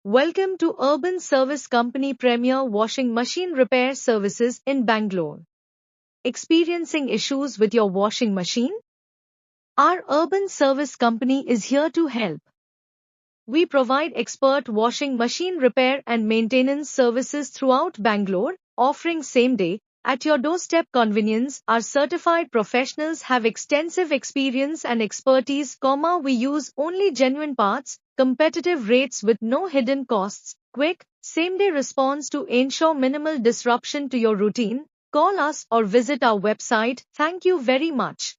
Welcome to Urban Service Company Premier Washing Machine Repair Services in Bangalore. Experiencing issues with your washing machine? Our Urban Service Company is here to help. We provide expert washing machine repair and maintenance services throughout Bangalore, offering same-day, at your doorstep convenience. Our certified professionals have extensive experience and expertise, we use only genuine parts, competitive rates with no hidden costs, quick, same-day response to ensure minimal disruption to your routine. Call us or visit our website. Thank you very much.